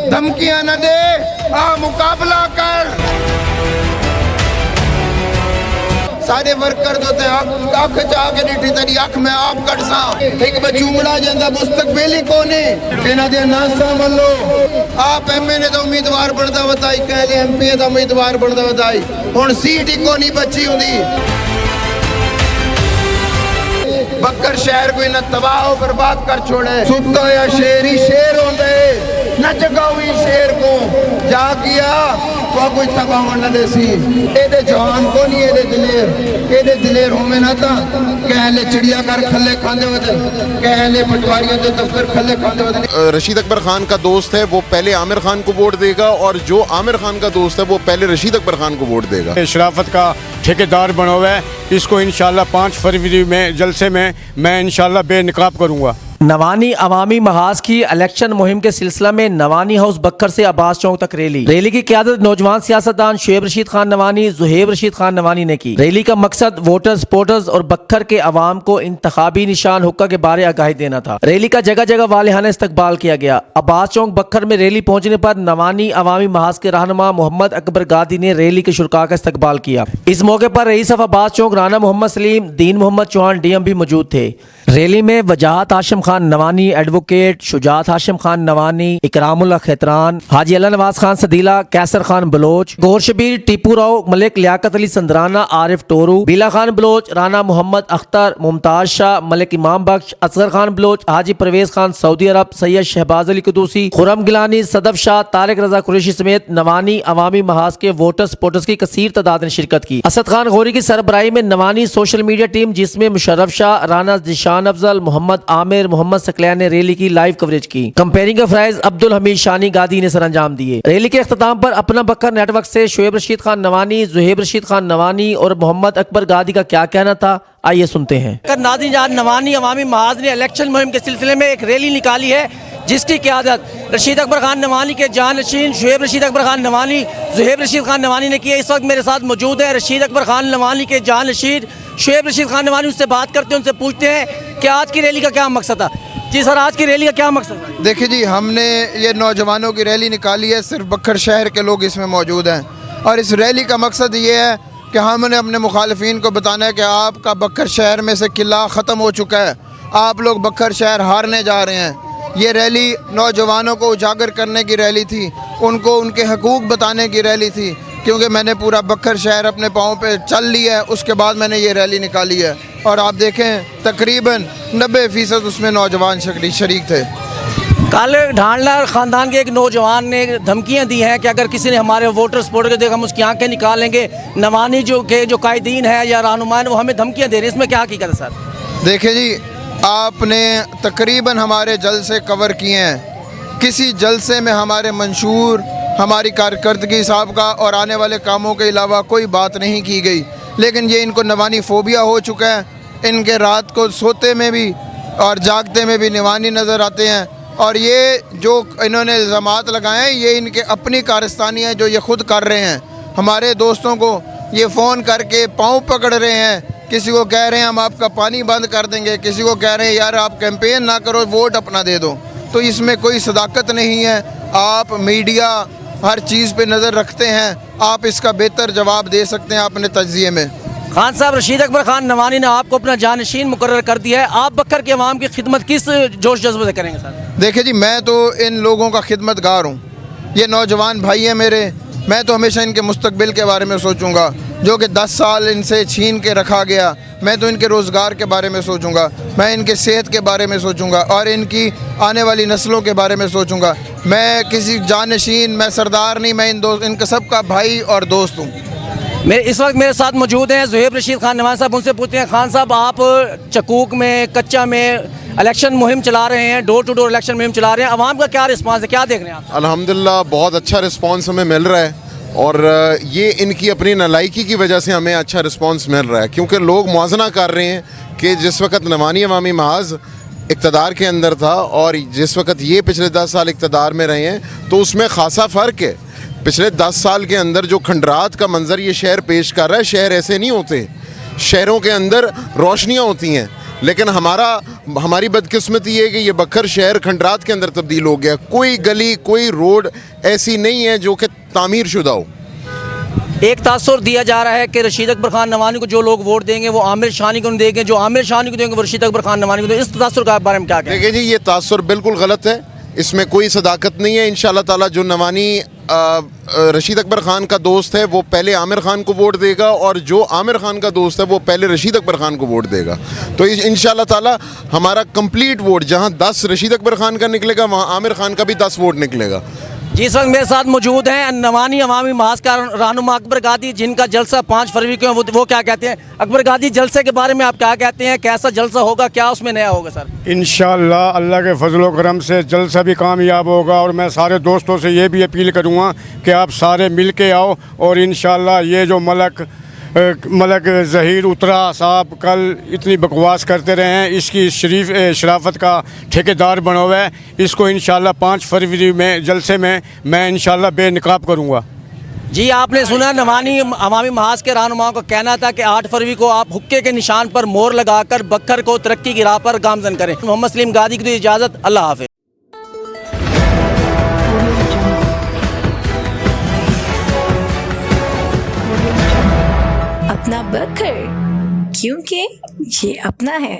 धमकियां न दे, आ मुकाबला कर। सारे वर्कर जो थे अख जाके डिठी तेरी अख में आप कटसा एक बचूंगड़ा जंदा मुस्तकबिल ही कोने इन्हां दे नासा वल्लो आप एमएलए दा उम्मीदवार बनदा बताई कहले एमपी दा उम्मीदवार बनदा बताई हुण सीट ही कोनी बची हुंदी। बक्कर शहर को इन्हें तबाह बर्बाद कर छोड़े। सुता या शेर ही शेर होंदे न जगाओ ही शेर को जा किया तो कोई तबाह न देसी एदे जवान को नहीं एदे दिलेर होवे ना ता कहले चिड़िया घर खल्ले खांदे होते कहले पटवारियों के दफ्तर खल्ले खांदे होते। रशीद अकबर खान का दोस्त है वो पहले आमिर खान को वोट देगा और जो आमिर खान का दोस्त है वो पहले रशीद अकबर खान को वोट देगा। शराफत का ठेकेदार बना हुआ है, इसको इंशाल्लाह 5 फरवरी में जलसे में मैं इंशाल्लाह बेनकाब करूँगा। नवानी अवामी महाज की इलेक्शन मुहिम के सिलसिला में नवानी हाउस बक्कर से अब्बास चौक तक रैली की क़यादत नौजवान सियासतदान शुएब रशीद खान नवानी ज़ुहैब रशीद खान नवानी ने की। रैली का मकसद वोटर्स सपोर्टर्स और बक्कर के अवाम को इंतखाबी निशान हुक्का के बारे आगाही देना था। रैली का जगह जगह वालिहाना इस्तकबाल किया गया। अब्बास चौक बक्कर में रैली पहुंचने पर नवानी अवामी महाज के रहनुमा मोहम्मद अकबर गादी ने रैली के शुरका का इस्तकबाल किया। इस मौके पर rice of Abbas Chowk Rana Mohammad Salim Deen Mohammad Chauhan DM भी मौजूद थे। रैली में वजाहत हाशिम खान नवानी, एडवोकेट शुजात हाशिम खान नवानी, इकरामुल्लाह खैतरान, हाजी अल्लाह नवाज खान सदीला, कैसर खान बलोच, गौर शबीर, टीपू राव, मलिक लियाकत अली संदराना, आरिफ टोरू, बीला खान बलोच, राना मोहम्मद अख्तर, मुमताज शाह, मलिक इमाम बख्श, असगर खान बलोच, हाजी परवेज खान सऊदी अरब, सैयद शहबाज अली कुदूसी, खुरम गिलानी, सदफ शाह, तारिक रजा कुरैशी समेत नवानी अवामी महाज के वोटर सपोर्टर्स की कसीर तादाद ने शिरकत की। असद खान गौरी की सरबराही में नवानी सोशल मीडिया टीम जिसमें मुशर्रफ शाह, राना जिशान अफजल, मोहम्मद आमिर, मोहम्मद सकलैन ने रैली की लाइव कवरेज की। कंपेयरिंग अफराइज अब्दुल हमीद शानी गादी ने सरअंजाम दिए। रैली के अख्ताम पर अपना बक्कर नेटवर्क से शुएब रशीद खान नवानी, ज़ुहैब रशीद खान नवानी और मोहम्मद अकबर गादी का क्या कहना था, आइए सुनते हैं। नाज़रीन, नवानी अवामी महाज ने इलेक्शन मुहिम के सिलसिले में एक रैली निकाली है जिसकी क़यादत रशीद अकबर खान नवानी के जानशीन शुएब रशीद अकबर खान नवानी, ज़ुहैब रशीद खान नवानी ने की है। इस वक्त मेरे साथ मौजूद है रशीद अकबर खान नवानी के जानशीन शुएब रशीद खान नवानी। उससे बात करते हैं, उनसे पूछते हैं कि आज की रैली का क्या मकसद था। जी सर, आज की रैली का क्या मकसद है? देखिए जी, हमने ये नौजवानों की रैली निकाली है, सिर्फ बक्कर शहर के लोग इसमें मौजूद हैं और इस रैली का मकसद ये है कि हमने अपने मुखालिफिन को बताना है कि आपका बक्कर शहर में से किला ख़त्म हो चुका है, आप लोग बक्कर शहर हारने जा रहे हैं। ये रैली नौजवानों को उजागर करने की रैली थी, उनको उनके हकूक़ बताने की रैली थी, क्योंकि मैंने पूरा बक्कर शहर अपने पाँव पे चल लिया है, उसके बाद मैंने ये रैली निकाली है और आप देखें तकरीबन 90% उसमें नौजवान शरीक थे। कल ढांडला ख़ानदान के एक नौजवान ने धमकियां दी हैं कि अगर किसी ने हमारे वोटर सपोर्ट को देखा हम उसकी आंखें निकालेंगे। नवानी जो कायदीन है या रहनुमान वो हमें धमकियां दे रहे हैं, इसमें क्या हकीकत है सर? देखिए जी, आपने तकरीबन हमारे जलसे कवर किए हैं, किसी जलसे में हमारे मंशूर, हमारी कारकर्दगी साहब का और आने वाले कामों के अलावा कोई बात नहीं की गई, लेकिन ये इनको नवानी फोबिया हो चुका है। इनके रात को सोते में भी और जागते में भी नवानी नज़र आते हैं और ये जो इन्होंने इल्ज़ामात लगाए हैं ये इनके अपनी कारस्तानी है जो ये खुद कर रहे हैं। हमारे दोस्तों को ये फ़ोन करके पाँव पकड़ रहे हैं, किसी को कह रहे हैं हम आपका पानी बंद कर देंगे, किसी को कह रहे हैं यार आप कैंपेन ना करो, वोट अपना दे दो। तो इसमें कोई सदाकत नहीं है। आप मीडिया हर चीज़ पे नज़र रखते हैं, आप इसका बेहतर जवाब दे सकते हैं अपने तज्ज़िये में। खान साहब, रशीद अकबर खान नवानी ने आपको अपना जानशीन मुकर्रर कर दिया है, आप बक्कर के अवाम की खिदमत किस जोश जज्बे से करेंगे सर? देखिए जी, मैं तो इन लोगों का खिदमतगार हूँ, ये नौजवान भाई हैं मेरे, मैं तो हमेशा इनके मुस्तकबिल के बारे में सोचूंगा जो कि 10 साल इनसे छीन के रखा गया। मैं तो इनके रोज़गार के बारे में सोचूंगा, मैं इनके सेहत के बारे में सोचूंगा और इनकी आने वाली नस्लों के बारे में सोचूंगा। मैं किसी जानशीन, मैं सरदार नहीं, मैं इनका सबका भाई और दोस्त हूँ। इस वक्त मेरे साथ मौजूद हैं ज़ुहैब रशीद खान नवानी साहब। उनसे पूछते हैं, खान साहब आप चकूक में, कच्चा में इलेक्शन मुहिम चला रहे हैं, डोर टू डोर इलेक्शन मुहिम चला रहे हैं, अवाम का क्या रिस्पांस है, क्या देख रहे हैं आप? अल्हम्दुलिल्लाह बहुत अच्छा रिस्पांस हमें मिल रहा है और ये इनकी अपनी नालायकी की वजह से हमें अच्छा रिस्पांस मिल रहा है, क्योंकि लोग मुआजना कर रहे हैं कि जिस वक्त नवानी अवामी महाज इक़्तिदार के अंदर था और जिस वक्त ये पिछले 10 साल इक़्तिदार में रहे हैं तो उसमें खासा फ़र्क है। पिछले 10 साल के अंदर जो खंडरात का मंजर ये शहर पेश कर रहा है, शहर ऐसे नहीं होते, शहरों के अंदर रोशनियाँ होती हैं, लेकिन हमारी बदकिस्मती ये है कि ये बखर शहर खंडरात के अंदर तब्दील हो गया। कोई गली कोई रोड ऐसी नहीं है जो कि तामीर शुदा हो। एक तासुर दिया जा रहा है कि रशीद अकबर खान नवानी को जो लोग वोट देंगे वो आमिर शानी को नहीं देंगे, जो आमिर शानी को देंगे वो रशीद अकबर खान नवानी को देंगे। इस तासुर के बारे में क्या कहें? देखिए जी, ये तासुर बिल्कुल गलत है, इसमें कोई सदाकत नहीं है। इंशाल्लाह ताला जो नवानी रशीद अकबर खान का दोस्त है वो पहले आमिर खान को वोट देगा, और जो आमिर खान का दोस्त है वो पहले रशीद अकबर खान को वोट देगा। तो इंशाल्लाह ताला हमारा कंप्लीट वोट जहां 10 रशीद अकबर खान का निकलेगा वहां आमिर खान का भी 10 वोट निकलेगा। जी, इस वक्त मेरे साथ मौजूद हैं नवानी अवामी महाज का रहनुमा अकबर गादी, जिनका जलसा 5 फरवरी को है। वो क्या कहते हैं? अकबर गादी, जलसे के बारे में आप क्या कहते हैं? कैसा जलसा होगा, क्या उसमें नया होगा सर? इंशाअल्लाह अल्लाह के फजल व करम से जलसा भी कामयाब होगा, और मैं सारे दोस्तों से ये भी अपील करूँगा कि आप सारे मिल के आओ, और इंशाअल्लाह ये जो मलक ज़हीर उतरा साहब कल इतनी बकवास करते रहे हैं, इसकी शराफत का ठेकेदार बना हुआ है। इसको इंशाअल्लाह 5 फरवरी में जलसे में मैं इंशाअल्लाह बेनकाब करूँगा। जी, आपने सुना नवानी अवामी महाज के रहनुमाओं का कहना था कि 8 फरवरी को आप हुक्के के निशान पर मोहर लगाकर बखर को तरक्की की राह पर गामजन करें। मोहम्मद सलीम गादी की तो इजाज़त, अल्लाह हाफ़िज़। अपना बखर, क्योंकि ये अपना है।